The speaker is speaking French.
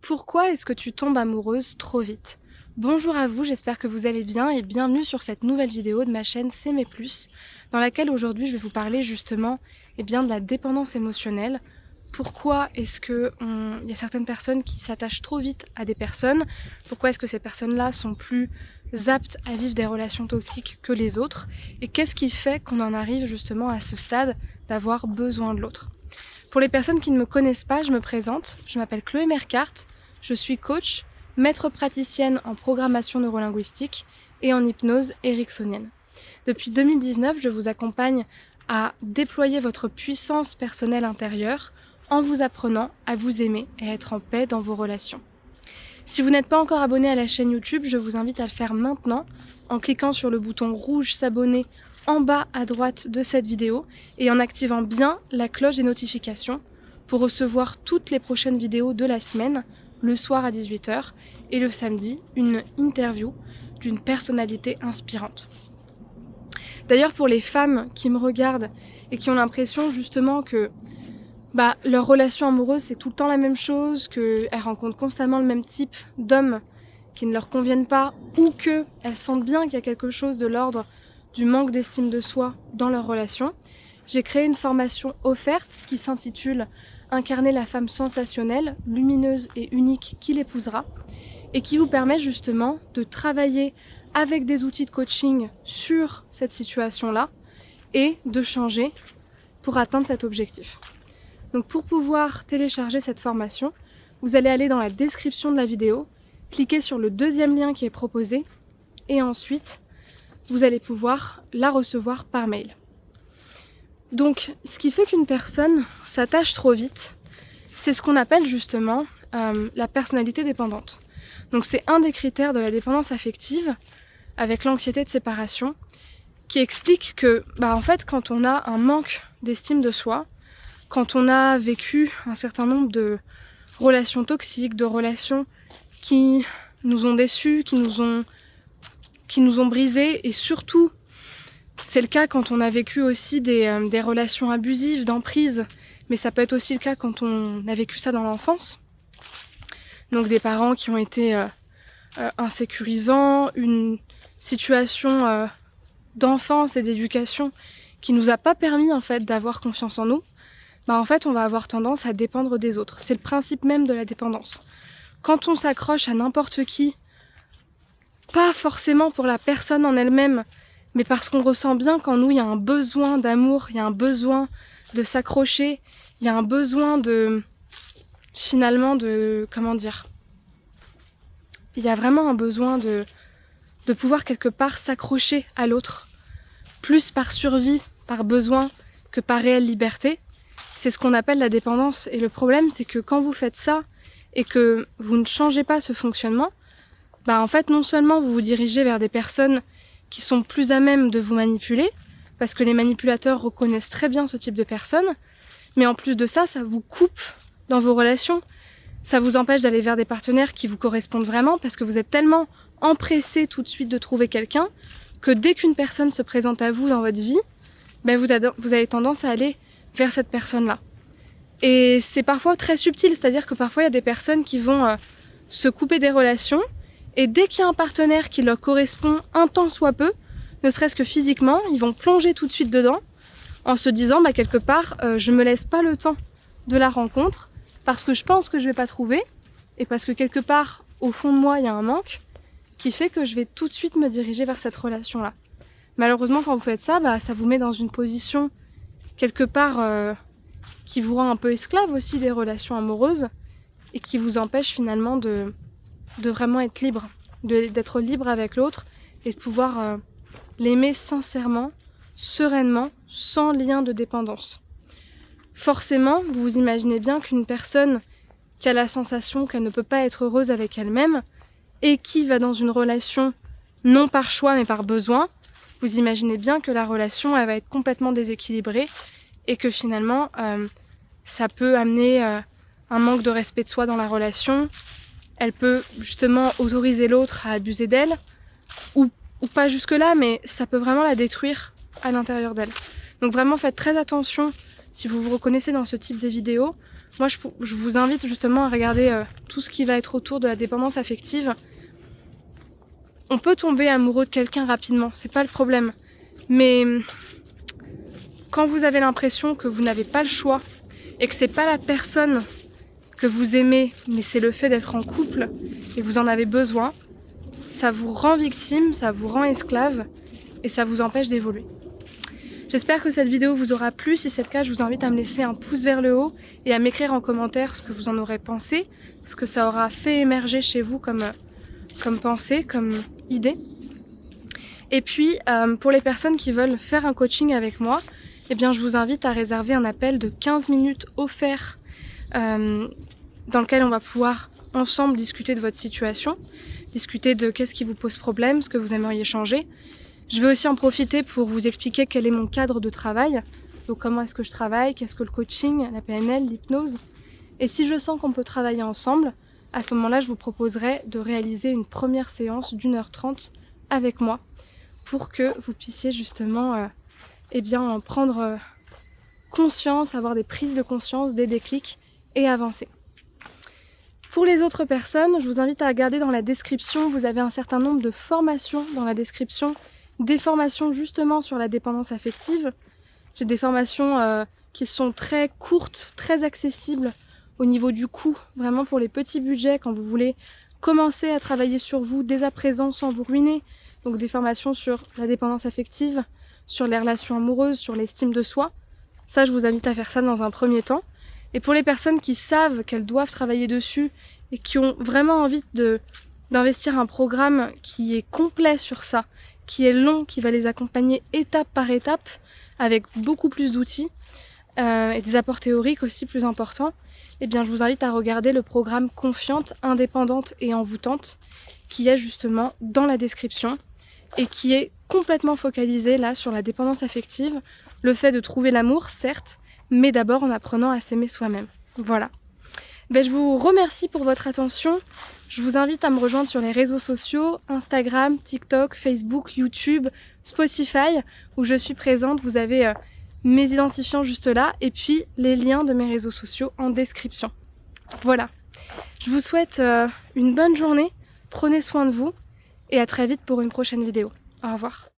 Pourquoi est-ce que tu tombes amoureuse trop vite? Bonjour à vous, j'espère que vous allez bien et bienvenue sur cette nouvelle vidéo de ma chaîne S'aimer plus, dans laquelle aujourd'hui je vais vous parler justement de la dépendance émotionnelle. Pourquoi est-ce qu'il y a certaines personnes qui s'attachent trop vite à des personnes? Pourquoi est-ce que ces personnes-là sont plus aptes à vivre des relations toxiques que les autres? Et qu'est-ce qui fait qu'on en arrive justement à ce stade d'avoir besoin de l'autre? Pour les personnes qui ne me connaissent pas, je me présente, je m'appelle Chloé Mercart, je suis coach, maître praticienne en programmation neurolinguistique et en hypnose ericksonienne. Depuis 2019, je vous accompagne à déployer votre puissance personnelle intérieure en vous apprenant à vous aimer et à être en paix dans vos relations. Si vous n'êtes pas encore abonné à la chaîne YouTube, je vous invite à le faire maintenant en cliquant sur le bouton rouge s'abonner en bas à droite de cette vidéo et en activant bien la cloche des notifications pour recevoir toutes les prochaines vidéos de la semaine, le soir à 18 h et le samedi, une interview d'une personnalité inspirante. D'ailleurs, pour les femmes qui me regardent et qui ont l'impression justement que leur relation amoureuse c'est tout le temps la même chose, qu'elles rencontrent constamment le même type d'hommes qui ne leur conviennent pas ou qu'elles sentent bien qu'il y a quelque chose de l'ordre du manque d'estime de soi dans leur relation, j'ai créé une formation offerte qui s'intitule « Incarner la femme sensationnelle, lumineuse et unique qui l'épousera » et qui vous permet justement de travailler avec des outils de coaching sur cette situation-là et de changer pour atteindre cet objectif. Donc pour pouvoir télécharger cette formation, vous allez aller dans la description de la vidéo, cliquer sur le deuxième lien qui est proposé et ensuite vous allez pouvoir la recevoir par mail. Donc ce qui fait qu'une personne s'attache trop vite, c'est ce qu'on appelle justement la personnalité dépendante. Donc c'est un des critères de la dépendance affective avec l'anxiété de séparation qui explique que en fait quand on a un manque d'estime de soi, quand on a vécu un certain nombre de relations toxiques, de relations qui nous ont déçus, qui nous ont brisés, et surtout c'est le cas quand on a vécu aussi des relations abusives, d'emprise, mais ça peut être aussi le cas quand on a vécu ça dans l'enfance. Donc des parents qui ont été insécurisants, une situation d'enfance et d'éducation qui nous a pas permis en fait d'avoir confiance en nous. En fait on va avoir tendance à dépendre des autres. C'est le principe même de la dépendance. Quand on s'accroche à n'importe qui, pas forcément pour la personne en elle-même, mais parce qu'on ressent bien qu'en nous il y a un besoin d'amour, il y a un besoin de s'accrocher, il y a un besoin il y a vraiment un besoin de pouvoir quelque part s'accrocher à l'autre, plus par survie, par besoin, que par réelle liberté. C'est ce qu'on appelle la dépendance. Et le problème, c'est que quand vous faites ça et que vous ne changez pas ce fonctionnement, en fait, non seulement vous vous dirigez vers des personnes qui sont plus à même de vous manipuler, parce que les manipulateurs reconnaissent très bien ce type de personnes, mais en plus de ça, ça vous coupe dans vos relations. Ça vous empêche d'aller vers des partenaires qui vous correspondent vraiment, parce que vous êtes tellement empressé tout de suite de trouver quelqu'un, que dès qu'une personne se présente à vous dans votre vie, vous avez tendance à aller vers cette personne-là. Et c'est parfois très subtil, c'est-à-dire que parfois il y a des personnes qui vont se couper des relations, et dès qu'il y a un partenaire qui leur correspond un tant soit peu, ne serait-ce que physiquement, ils vont plonger tout de suite dedans, en se disant quelque part, je me laisse pas le temps de la rencontre, parce que je pense que je vais pas trouver, et parce que quelque part, au fond de moi, il y a un manque, qui fait que je vais tout de suite me diriger vers cette relation-là. Malheureusement, quand vous faites ça, ça vous met dans une position quelque part qui vous rend un peu esclave aussi des relations amoureuses et qui vous empêche finalement de vraiment être libre, d'être libre avec l'autre et de pouvoir l'aimer sincèrement, sereinement, sans lien de dépendance. Forcément, vous vous imaginez bien qu'une personne qui a la sensation qu'elle ne peut pas être heureuse avec elle-même et qui va dans une relation non par choix mais par besoin, vous imaginez bien que la relation elle va être complètement déséquilibrée et que finalement ça peut amener un manque de respect de soi dans la relation. Elle peut justement autoriser l'autre à abuser d'elle ou pas jusque là, mais ça peut vraiment la détruire à l'intérieur d'elle. Donc vraiment faites très attention si vous vous reconnaissez dans ce type de vidéo. Moi, je vous invite justement à regarder tout ce qui va être autour de la dépendance affective. On peut tomber amoureux de quelqu'un rapidement, c'est pas le problème. Mais quand vous avez l'impression que vous n'avez pas le choix et que c'est pas la personne que vous aimez, mais c'est le fait d'être en couple et que vous en avez besoin, ça vous rend victime, ça vous rend esclave et ça vous empêche d'évoluer. J'espère que cette vidéo vous aura plu. Si c'est le cas, je vous invite à me laisser un pouce vers le haut et à m'écrire en commentaire ce que vous en aurez pensé, ce que ça aura fait émerger chez vous comme pensée, comme idée. Et puis, pour les personnes qui veulent faire un coaching avec moi, eh bien, je vous invite à réserver un appel de 15 minutes offert dans lequel on va pouvoir ensemble discuter de votre situation, discuter de qu'est-ce qui vous pose problème, ce que vous aimeriez changer. Je vais aussi en profiter pour vous expliquer quel est mon cadre de travail, donc comment est-ce que je travaille, qu'est-ce que le coaching, la PNL, l'hypnose. Et si je sens qu'on peut travailler ensemble, à ce moment-là, je vous proposerai de réaliser une première séance d'1h30 avec moi pour que vous puissiez justement en prendre conscience, avoir des prises de conscience, des déclics et avancer. Pour les autres personnes, je vous invite à regarder dans la description, vous avez un certain nombre de formations dans la description, des formations justement sur la dépendance affective. J'ai des formations qui sont très courtes, très accessibles au niveau du coût, vraiment pour les petits budgets quand vous voulez commencer à travailler sur vous dès à présent sans vous ruiner. Donc des formations sur la dépendance affective, sur les relations amoureuses, sur l'estime de soi. Ça, je vous invite à faire ça dans un premier temps. Et pour les personnes qui savent qu'elles doivent travailler dessus et qui ont vraiment envie d'investir un programme qui est complet sur ça, qui est long, qui va les accompagner étape par étape, avec beaucoup plus d'outils et des apports théoriques aussi plus importants, eh bien je vous invite à regarder le programme Confiante, Indépendante et Envoûtante, qui est justement dans la description et qui est complètement focalisé là sur la dépendance affective, le fait de trouver l'amour, certes, mais d'abord en apprenant à s'aimer soi-même. Voilà. Je vous remercie pour votre attention. Je vous invite à me rejoindre sur les réseaux sociaux, Instagram, TikTok, Facebook, YouTube, Spotify, où je suis présente. Vous avez mes identifiants juste là, et puis les liens de mes réseaux sociaux en description. Voilà. Je vous souhaite une bonne journée, prenez soin de vous, et à très vite pour une prochaine vidéo. Au revoir.